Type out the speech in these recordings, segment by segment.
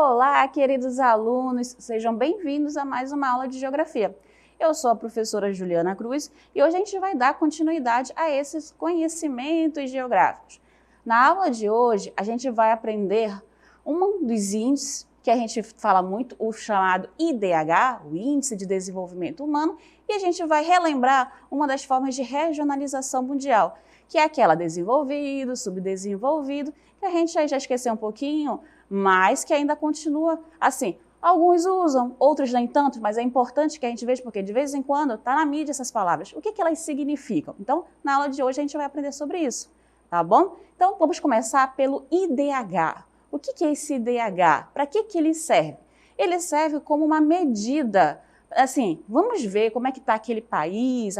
Olá, queridos alunos, sejam bem-vindos a mais uma aula de Geografia. Eu sou a professora Juliana Cruz e hoje a gente vai dar continuidade a esses conhecimentos geográficos. Na aula de hoje, a gente vai aprender um dos índices que a gente fala muito, o chamado IDH, o Índice de Desenvolvimento Humano, e a gente vai relembrar uma das formas de regionalização mundial, que é aquela desenvolvido, subdesenvolvido, que a gente já esqueceu um pouquinho, mas que ainda continua assim. Alguns usam, outros nem tanto, mas é importante que a gente veja, porque de vez em quando está na mídia essas palavras. O que elas significam? Então, na aula de hoje a gente vai aprender sobre isso, tá bom? Então, vamos começar pelo IDH. O que é esse IDH? Para que ele serve? Ele serve como uma medida, assim, vamos ver como é que está aquele país,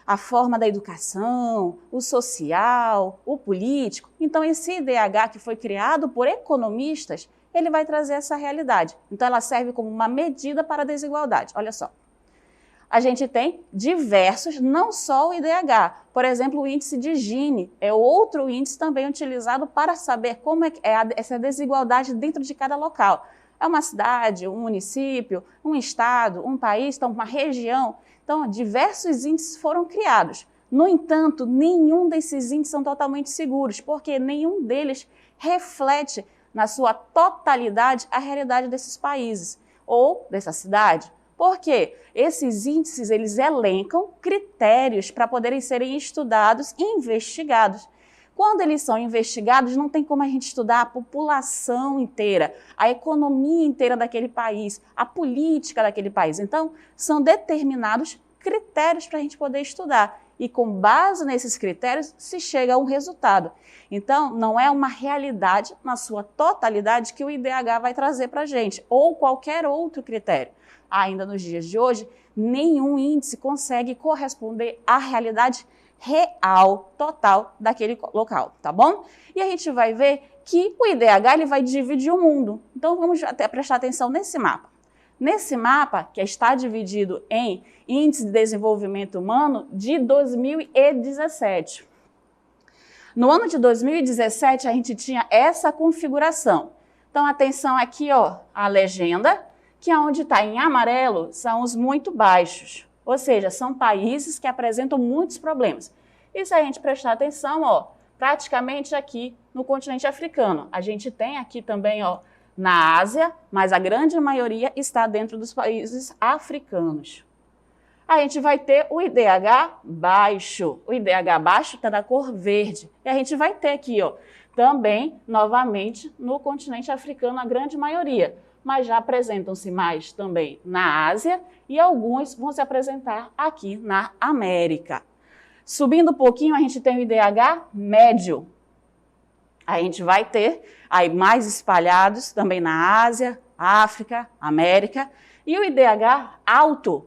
a forma da educação, o social, o político. Então, esse IDH que foi criado por economistas, ele vai trazer essa realidade. Então, ela serve como uma medida para a desigualdade. Olha só. A gente tem diversos, não só o IDH. Por exemplo, o índice de Gini é outro índice também utilizado para saber como é essa desigualdade dentro de cada local. É uma cidade, um município, um estado, um país, então uma região. Então, diversos índices foram criados. No entanto, nenhum desses índices são totalmente seguros, porque nenhum deles reflete na sua totalidade a realidade desses países ou dessa cidade. Por quê? Esses índices, eles elencam critérios para poderem serem estudados e investigados. Quando eles são investigados, não tem como a gente estudar a população inteira, a economia inteira daquele país, a política daquele país. Então, são determinados critérios para a gente poder estudar. E com base nesses critérios, se chega a um resultado. Então, não é uma realidade na sua totalidade que o IDH vai trazer para a gente, ou qualquer outro critério. Ainda nos dias de hoje, nenhum índice consegue corresponder à realidade real, total daquele local, tá bom? E a gente vai ver que o IDH ele vai dividir o mundo. Então, vamos até prestar atenção nesse mapa. Nesse mapa, que está dividido em Índice de Desenvolvimento Humano de 2017. No ano de 2017, a gente tinha essa configuração. Então, atenção aqui, ó, a legenda, que é onde está em amarelo, são os muito baixos. Ou seja, são países que apresentam muitos problemas. E se a gente prestar atenção, ó, praticamente aqui no continente africano. A gente tem aqui também, ó, na Ásia, mas a grande maioria está dentro dos países africanos. A gente vai ter o IDH baixo. O IDH baixo está na cor verde. E a gente vai ter aqui, ó, também, novamente, no continente africano, a grande maioria. Mas já apresentam-se mais também na Ásia e alguns vão se apresentar aqui na América. Subindo um pouquinho, a gente tem o IDH médio. A gente vai ter aí mais espalhados também na Ásia, África, América. E o IDH alto,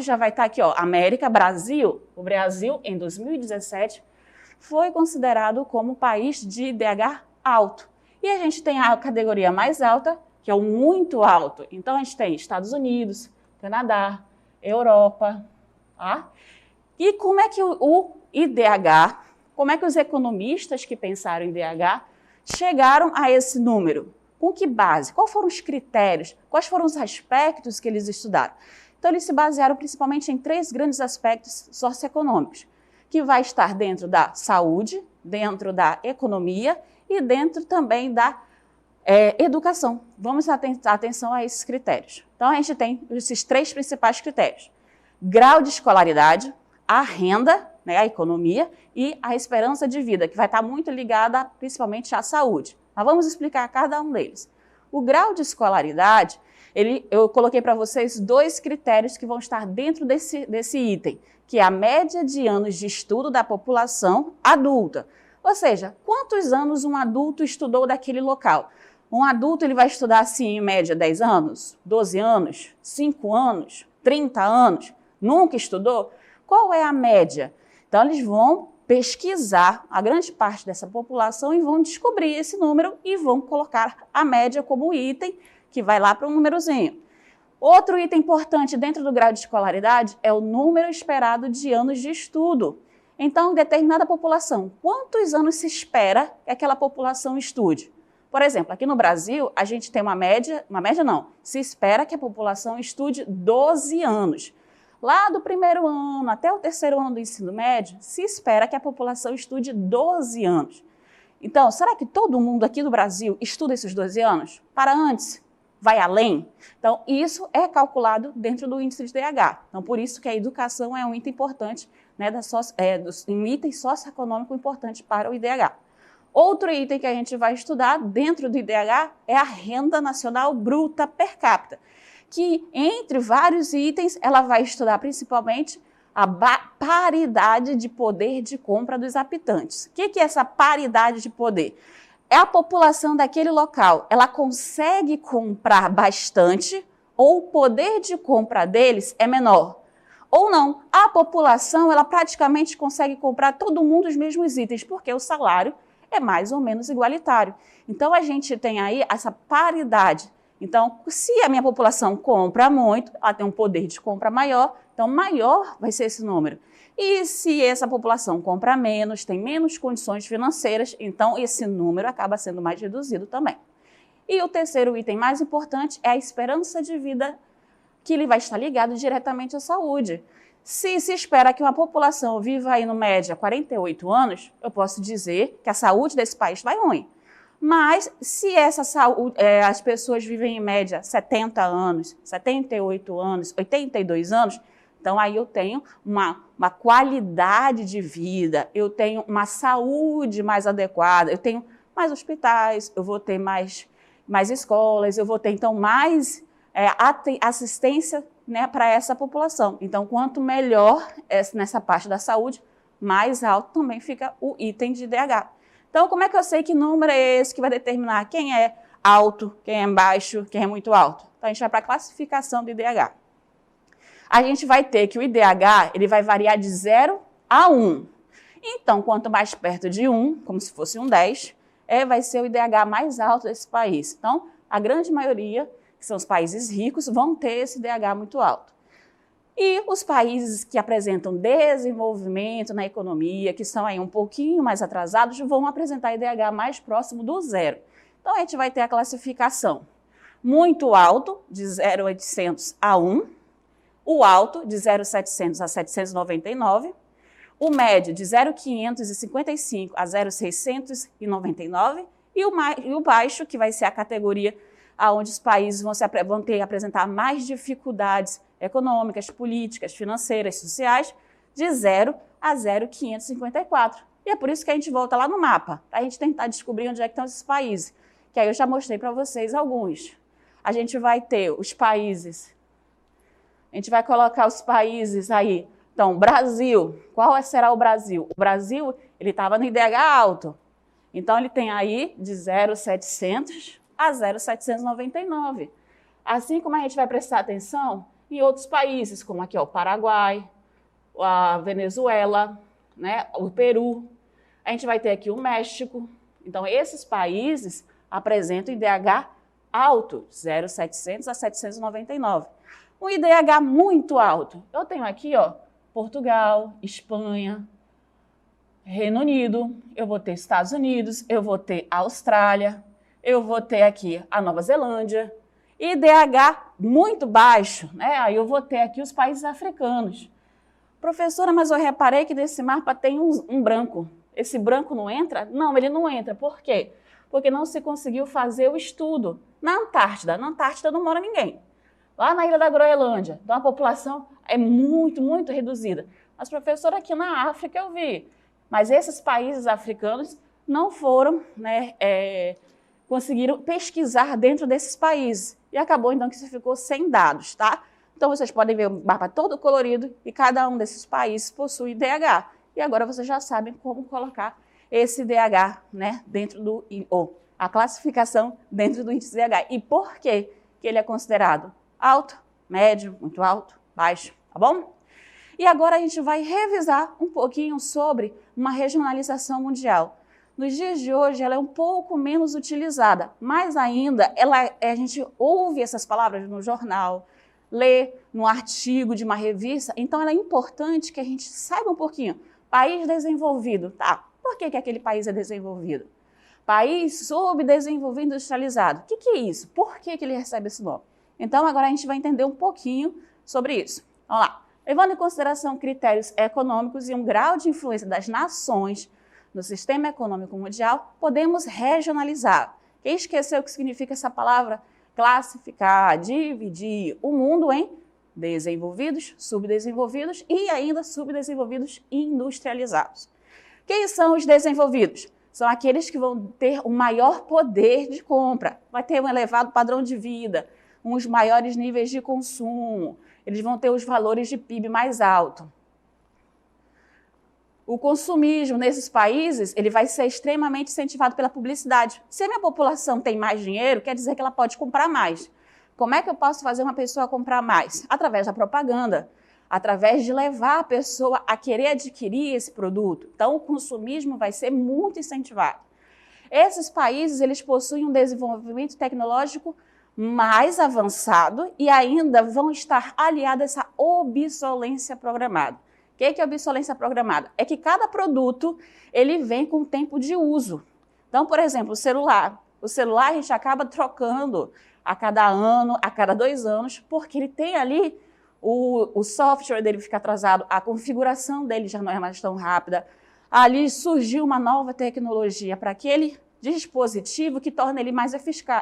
já vai estar aqui, ó, América, Brasil. O Brasil, em 2017, foi considerado como país de IDH alto. E a gente tem a categoria mais alta, que é o muito alto. Então, a gente tem Estados Unidos, Canadá, Europa. Tá? E como é que o IDH, como é que os economistas que pensaram em IDH chegaram a esse número? Com que base? Quais foram os critérios? Quais foram os aspectos que eles estudaram? Então, eles se basearam principalmente em 3 grandes aspectos socioeconômicos, que vai estar dentro da saúde, dentro da economia e dentro também da educação. Vamos atentar atenção a esses critérios. Então, a gente tem esses 3 principais critérios. Grau de escolaridade, a renda, né, a economia e a esperança de vida, que vai estar muito ligada principalmente à saúde. Mas vamos explicar cada um deles. O grau de escolaridade, eu coloquei para vocês 2 critérios que vão estar dentro desse item, que é a média de anos de estudo da população adulta. Ou seja, quantos anos um adulto estudou daquele local? Um adulto ele vai estudar, assim, em média, 10 anos, 12 anos, 5 anos, 30 anos? Nunca estudou? Qual é a média? Então, eles vão pesquisar a grande parte dessa população e vão descobrir esse número e vão colocar a média como item, que vai lá para um númerozinho. Outro item importante dentro do grau de escolaridade é o número esperado de anos de estudo. Então, em determinada população, quantos anos se espera que aquela população estude? Por exemplo, aqui no Brasil, a gente tem uma média não, se espera que a população estude 12 anos. Lá do primeiro ano até o terceiro ano do ensino médio, se espera que a população estude 12 anos. Então, será que todo mundo aqui do Brasil estuda esses 12 anos? Para antes? Vai além? Então, isso é calculado dentro do índice de DH. Então, por isso que a educação é um item importante, né, um item socioeconômico importante para o IDH. Outro item que a gente vai estudar dentro do IDH é a renda nacional bruta per capita, que, entre vários itens, ela vai estudar principalmente a paridade de poder de compra dos habitantes. O que é essa paridade de poder? É a população daquele local, ela consegue comprar bastante ou o poder de compra deles é menor. Ou não, a população ela praticamente consegue comprar todo mundo os mesmos itens, porque o salário é mais ou menos igualitário. Então, a gente tem aí essa paridade. Então, se a minha população compra muito, ela tem um poder de compra maior, então maior vai ser esse número. E se essa população compra menos, tem menos condições financeiras, então esse número acaba sendo mais reduzido também. E o terceiro item mais importante é a esperança de vida, que ele vai estar ligado diretamente à saúde. Se espera que uma população viva aí no média 48 anos, eu posso dizer que a saúde desse país vai ruim. Mas se essa saúde, as pessoas vivem em média 70 anos, 78 anos, 82 anos, então aí eu tenho uma qualidade de vida, eu tenho uma saúde mais adequada, eu tenho mais hospitais, eu vou ter mais escolas, eu vou ter então mais assistência, né, para essa população. Então, quanto melhor nessa parte da saúde, mais alto também fica o item de DH. Então, como é que eu sei que número é esse que vai determinar quem é alto, quem é baixo, quem é muito alto? Então, a gente vai para a classificação do IDH. A gente vai ter que o IDH ele vai variar de 0 a 1. Então, quanto mais perto de 1, como se fosse um 10, vai ser o IDH mais alto desse país. Então, a grande maioria, que são os países ricos, vão ter esse IDH muito alto. E os países que apresentam desenvolvimento na economia, que são aí um pouquinho mais atrasados, vão apresentar IDH mais próximo do 0. Então, a gente vai ter a classificação muito alto, de 0,800 a 1, o alto, de 0,700 a 799, o médio, de 0,555 a 0,699, e o baixo, que vai ser a categoria onde os países vão ter que apresentar mais dificuldades econômicas, políticas, financeiras, sociais, de 0 a 0,554. E é por isso que a gente volta lá no mapa, para a gente tentar descobrir onde é que estão esses países, que aí eu já mostrei para vocês alguns. A gente vai ter os países, a gente vai colocar os países aí. Então, Brasil, qual será o Brasil? O Brasil, ele estava no IDH alto, então ele tem aí de 0,700 a 0,799. Assim como a gente vai prestar atenção em outros países, como aqui ó, o Paraguai, a Venezuela, né, o Peru. A gente vai ter aqui o México. Então, esses países apresentam IDH alto, 0,700 a 799. Um IDH muito alto. Eu tenho aqui, ó, Portugal, Espanha, Reino Unido, eu vou ter Estados Unidos, eu vou ter Austrália, eu vou ter aqui a Nova Zelândia. IDH muito baixo, né? Aí eu vou ter aqui os países africanos. Professora, mas eu reparei que nesse mapa tem um branco. Esse branco não entra? Não, ele não entra. Por quê? Porque não se conseguiu fazer o estudo na Antártida. Na Antártida não mora ninguém. Lá na ilha da Groenlândia, então a população é muito, muito reduzida. Mas, professora, aqui na África eu vi. Mas esses países africanos não foram, né, conseguiram pesquisar dentro desses países. E acabou, então, que isso ficou sem dados, tá? Então, vocês podem ver o mapa todo colorido e cada um desses países possui DH. E agora vocês já sabem como colocar esse DH, né, dentro do, ou a classificação dentro do índice DH. E por que ele é considerado alto, médio, muito alto, baixo, tá bom? E agora a gente vai revisar um pouquinho sobre uma regionalização mundial. Nos dias de hoje, ela é um pouco menos utilizada, mas ainda a gente ouve essas palavras no jornal, lê no artigo de uma revista, então ela é importante que a gente saiba um pouquinho. País desenvolvido, tá? Por que aquele país é desenvolvido? País subdesenvolvido industrializado. O que é isso? Por que ele recebe esse nome? Então, agora a gente vai entender um pouquinho sobre isso. Vamos lá. Levando em consideração critérios econômicos e um grau de influência das nações no sistema econômico mundial, podemos regionalizar. Quem esqueceu o que significa essa palavra? Classificar, dividir o mundo em desenvolvidos, subdesenvolvidos e ainda subdesenvolvidos industrializados. Quem são os desenvolvidos? São aqueles que vão ter um maior poder de compra, vai ter um elevado padrão de vida, uns maiores níveis de consumo, eles vão ter os valores de PIB mais altos. O consumismo nesses países ele vai ser extremamente incentivado pela publicidade. Se a minha população tem mais dinheiro, quer dizer que ela pode comprar mais. Como é que eu posso fazer uma pessoa comprar mais? Através da propaganda, através de levar a pessoa a querer adquirir esse produto. Então, o consumismo vai ser muito incentivado. Esses países eles possuem um desenvolvimento tecnológico mais avançado e ainda vão estar aliados a essa obsolescência programada. O que é obsolescência programada? É que cada produto ele vem com tempo de uso. Então, por exemplo, o celular a gente acaba trocando a cada ano, a cada 2 anos, porque ele tem ali o software dele fica atrasado, a configuração dele já não é mais tão rápida. Ali surgiu uma nova tecnologia para aquele dispositivo que torna ele mais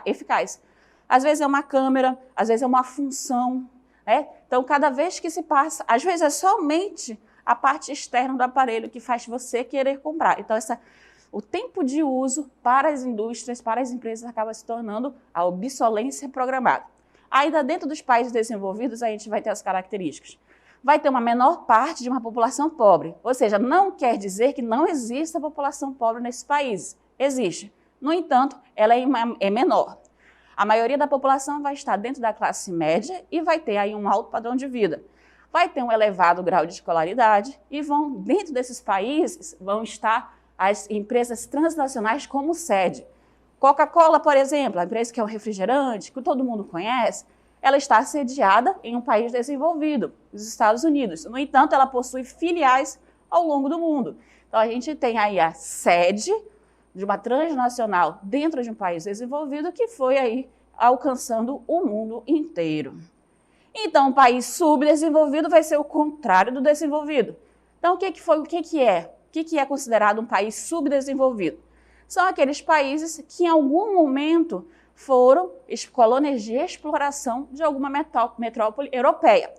eficaz. Às vezes é uma câmera, às vezes é uma função. Então, cada vez que se passa, às vezes é somente a parte externa do aparelho que faz você querer comprar. Então, o tempo de uso para as indústrias, para as empresas, acaba se tornando a obsolescência programada. Ainda dentro dos países desenvolvidos, a gente vai ter as características. Vai ter uma menor parte de uma população pobre, ou seja, não quer dizer que não exista população pobre nesses países. Existe. No entanto, ela é menor. A maioria da população vai estar dentro da classe média e vai ter aí um alto padrão de vida. Vai ter um elevado grau de escolaridade e dentro desses países, vão estar as empresas transnacionais como sede. Coca-Cola, por exemplo, a empresa que é um refrigerante, que todo mundo conhece, ela está sediada em um país desenvolvido, os Estados Unidos. No entanto, ela possui filiais ao longo do mundo. Então, a gente tem aí a sede de uma transnacional dentro de um país desenvolvido que foi aí alcançando o mundo inteiro. Então, um país subdesenvolvido vai ser o contrário do desenvolvido. Então, o que é considerado um país subdesenvolvido? São aqueles países que em algum momento foram colônias de exploração de alguma metrópole europeia.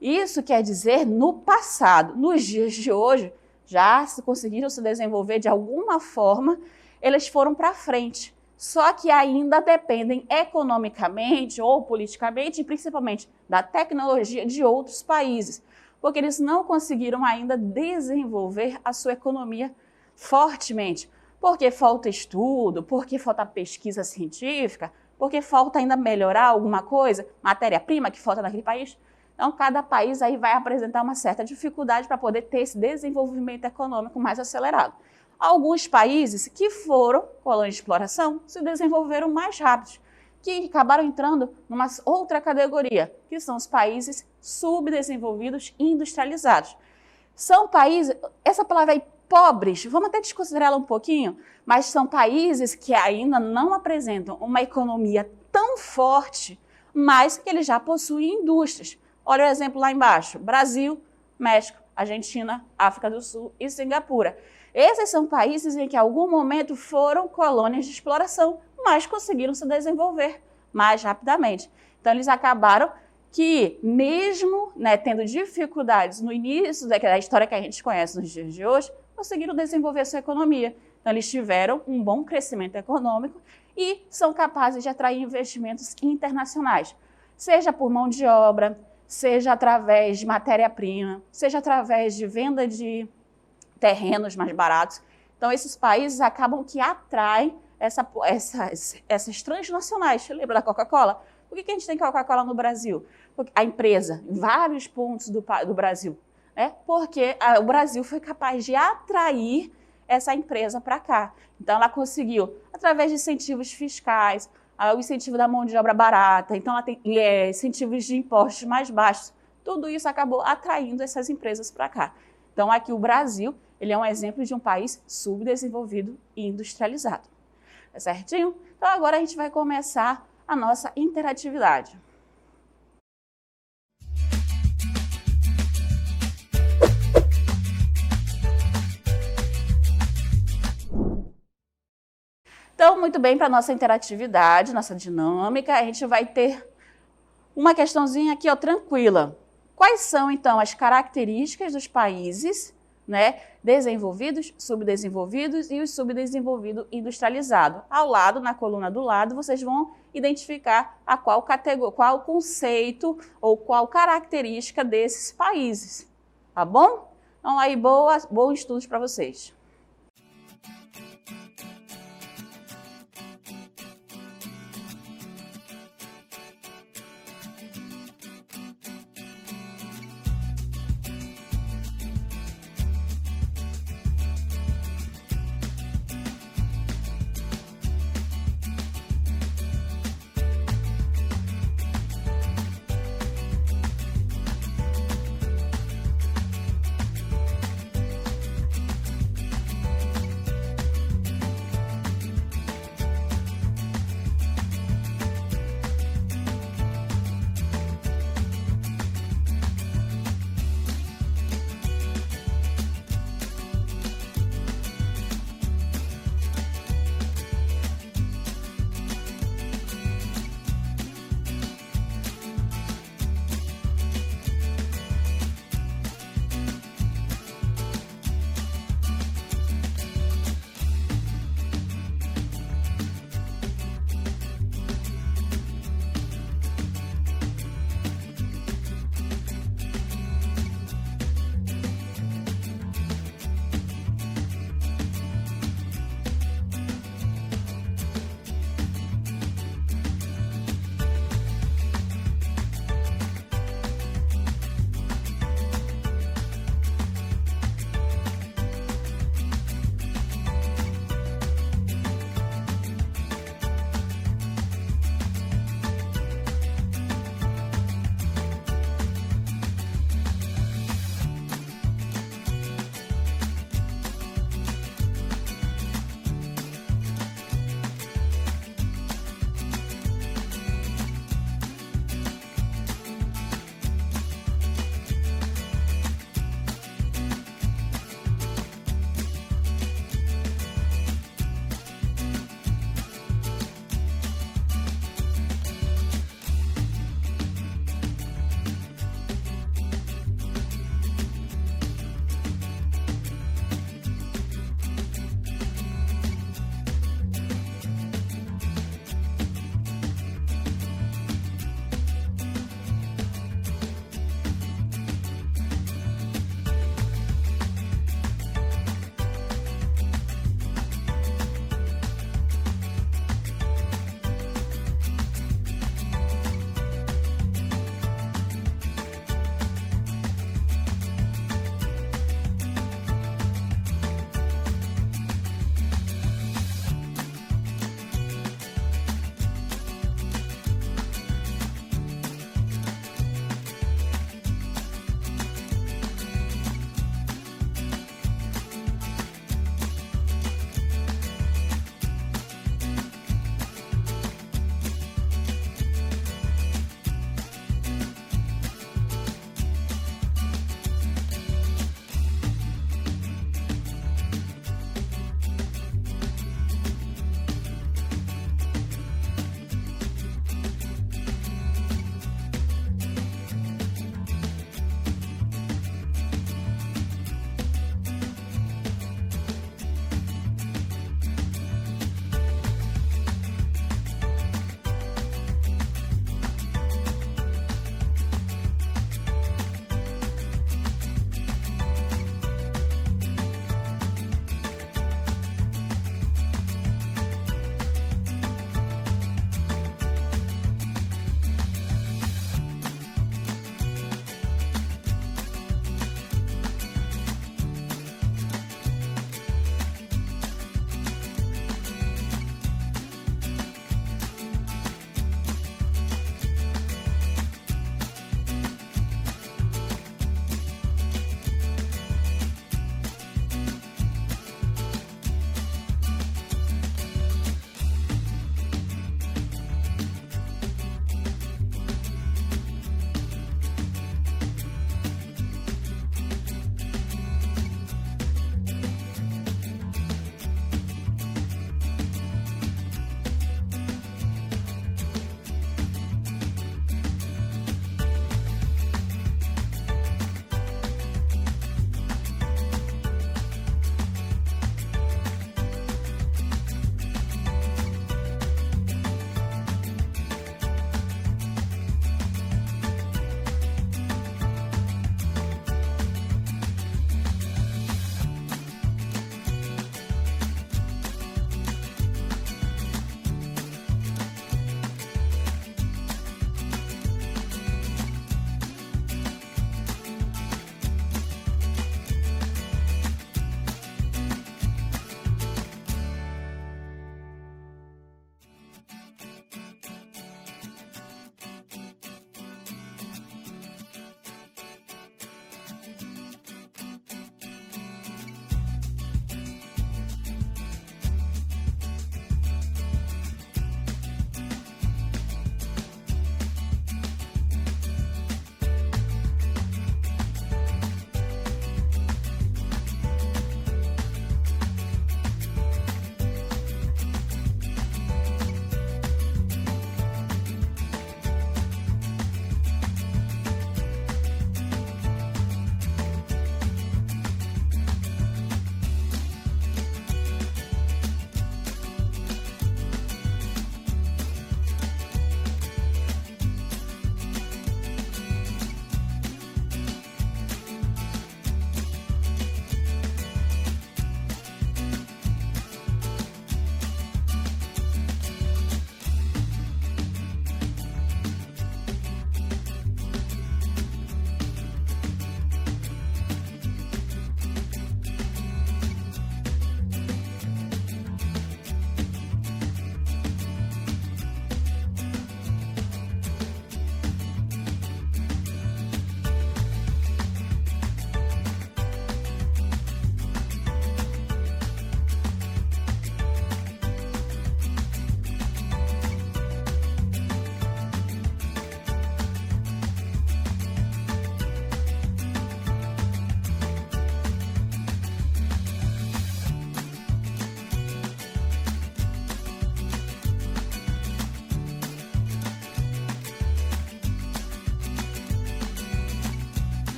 Isso quer dizer no passado. Nos dias de hoje, já conseguiram se desenvolver de alguma forma, eles foram para frente. Só que ainda dependem economicamente ou politicamente, e principalmente da tecnologia de outros países, porque eles não conseguiram ainda desenvolver a sua economia fortemente. Porque falta estudo, porque falta pesquisa científica, porque falta ainda melhorar alguma coisa, matéria-prima que falta naquele país. Então, cada país aí vai apresentar uma certa dificuldade para poder ter esse desenvolvimento econômico mais acelerado. Alguns países que foram colônias de exploração se desenvolveram mais rápido, que acabaram entrando numa outra categoria, que são os países subdesenvolvidos e industrializados. São países, essa palavra aí, pobres, vamos até desconsiderá-la um pouquinho, mas são países que ainda não apresentam uma economia tão forte, mas que eles já possuem indústrias. Olha o exemplo lá embaixo, Brasil, México, Argentina, África do Sul e Singapura. Esses são países em que em algum momento foram colônias de exploração, mas conseguiram se desenvolver mais rapidamente. Então eles acabaram que mesmo tendo dificuldades no início da história que a gente conhece nos dias de hoje, conseguiram desenvolver sua economia. Então, eles tiveram um bom crescimento econômico e são capazes de atrair investimentos internacionais, seja por mão de obra, seja através de matéria-prima, seja através de venda de terrenos mais baratos. Então, esses países acabam que atraem essas transnacionais. Lembra da Coca-Cola? Por que a gente tem Coca-Cola no Brasil? Porque a empresa, em vários pontos do Brasil, porque o Brasil foi capaz de atrair essa empresa para cá. Então, ela conseguiu, através de incentivos fiscais, o incentivo da mão de obra barata, então ela tem incentivos de impostos mais baixos. Tudo isso acabou atraindo essas empresas para cá. Então, aqui o Brasil ele é um exemplo de um país subdesenvolvido e industrializado. Tá certinho? Então agora a gente vai começar a nossa interatividade. Então, muito bem, para a nossa interatividade, nossa dinâmica, a gente vai ter uma questãozinha aqui, ó, tranquila. Quais são, então, as características dos países, né, desenvolvidos, subdesenvolvidos e os subdesenvolvidos industrializados? Ao lado, na coluna do lado, vocês vão identificar a qual categoria, qual conceito ou qual característica desses países, tá bom? Então, aí, bons estudos para vocês.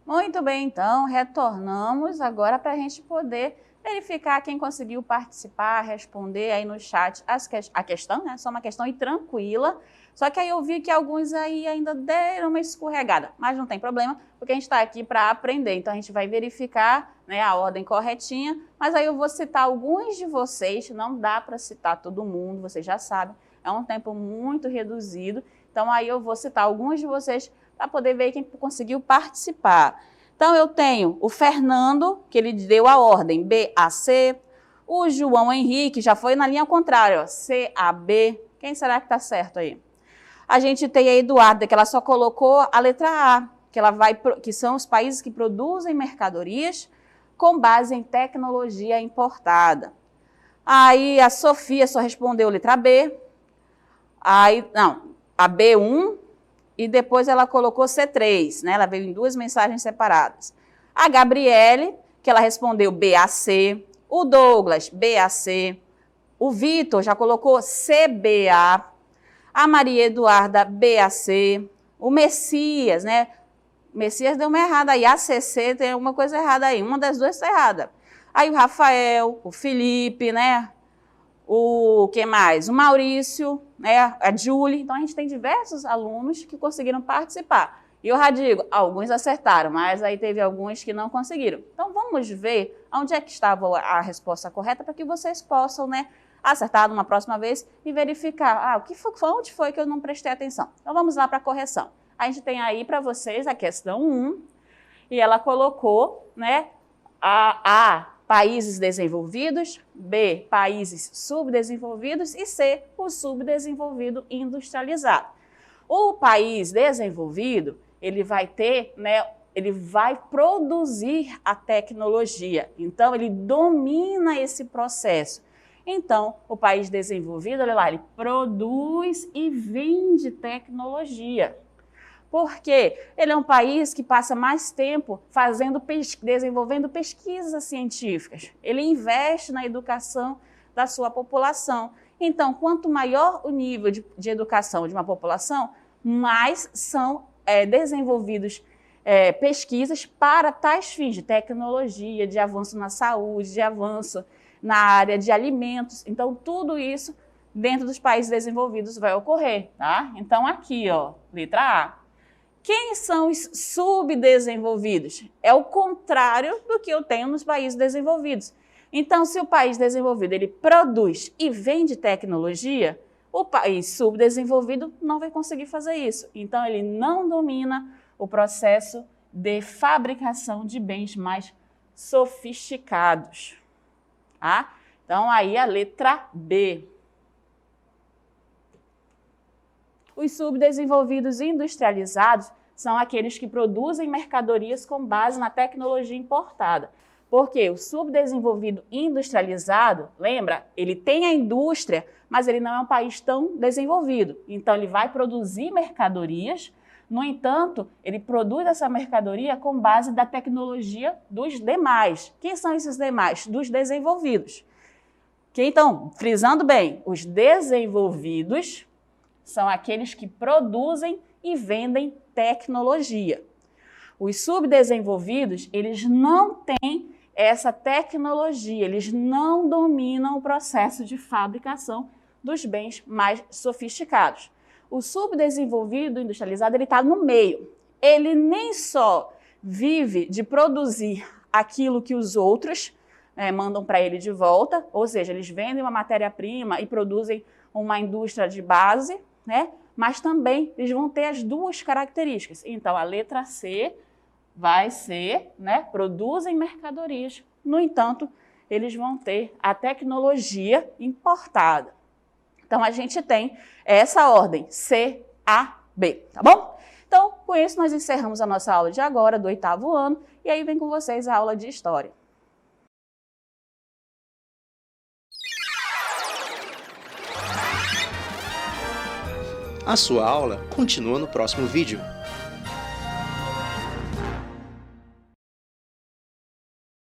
Muito bem, então, retornamos agora para a gente poder verificar quem conseguiu participar, responder aí no chat a questão, né? Só uma questão e tranquila. Só que aí eu vi que alguns aí ainda deram uma escorregada, mas não tem problema, porque a gente está aqui para aprender. Então a gente vai verificar, né, a ordem corretinha, mas aí eu vou citar alguns de vocês, não dá para citar todo mundo, vocês já sabem, é um tempo muito reduzido. Então aí eu vou citar alguns de vocês para poder ver quem conseguiu participar. Então, eu tenho o Fernando, que ele deu a ordem B, A, C. O João Henrique já foi na linha contrária, ó, C, A, B. Quem será que está certo aí? A gente tem a Eduarda, que ela só colocou a letra A, que são os países que produzem mercadorias com base em tecnologia importada. Aí a Sofia só respondeu letra B. Aí, não, a B1. E depois ela colocou C3, né? Ela veio em duas mensagens separadas. A Gabriele, que ela respondeu BAC. O Douglas, BAC. O Vitor já colocou CBA. A Maria Eduarda, BAC. O Messias, né? O Messias deu uma errada aí. ACC tem alguma coisa errada aí. Uma das duas está errada. Aí o Rafael, o Felipe, né? O que mais? O Maurício, né? A Julie. Então, a gente tem diversos alunos que conseguiram participar. E eu já digo, alguns acertaram, mas aí teve alguns que não conseguiram. Então, vamos ver onde é que estava a resposta correta para que vocês possam, né, acertar numa próxima vez e verificar, onde foi que eu não prestei atenção. Então, vamos lá para a correção. A gente tem aí para vocês a questão 1, e ela colocou, né, A, países desenvolvidos, B, países subdesenvolvidos e C, o subdesenvolvido industrializado. O país desenvolvido, ele vai ter, né, ele vai produzir a tecnologia, então ele domina esse processo. Então, o país desenvolvido, olha lá, ele produz e vende tecnologia. Porque ele é um país que passa mais tempo desenvolvendo pesquisas científicas. Ele investe na educação da sua população. Então, quanto maior o nível de educação de uma população, mais são desenvolvidos pesquisas para tais fins de tecnologia, de avanço na saúde, de avanço na área de alimentos. Então, tudo isso dentro dos países desenvolvidos vai ocorrer, tá? Então, aqui, ó, letra A. Quem são os subdesenvolvidos? É o contrário do que eu tenho nos países desenvolvidos. Então, se o país desenvolvido ele produz e vende tecnologia, o país subdesenvolvido não vai conseguir fazer isso. Então, ele não domina o processo de fabricação de bens mais sofisticados. Tá? Então, aí a letra B. Os subdesenvolvidos industrializados são aqueles que produzem mercadorias com base na tecnologia importada. Porque o subdesenvolvido industrializado, lembra, ele tem a indústria, mas ele não é um país tão desenvolvido. Então, ele vai produzir mercadorias, no entanto, ele produz essa mercadoria com base da tecnologia dos demais. Quem são esses demais? Dos desenvolvidos. Então, frisando bem, os desenvolvidos são aqueles que produzem e vendem tecnologia. Os subdesenvolvidos, eles não têm essa tecnologia, eles não dominam o processo de fabricação dos bens mais sofisticados. O subdesenvolvido industrializado, ele está no meio. Ele nem só vive de produzir aquilo que os outros mandam para ele de volta, ou seja, eles vendem uma matéria-prima e produzem uma indústria de base, né? Mas também eles vão ter as duas características. Então, a letra C vai ser, né, produzem mercadorias. No entanto, eles vão ter a tecnologia importada. Então, a gente tem essa ordem, C, A, B, tá bom? Então, com isso, nós encerramos a nossa aula de agora, do 8º ano, e aí vem com vocês a aula de História. A sua aula continua no próximo vídeo.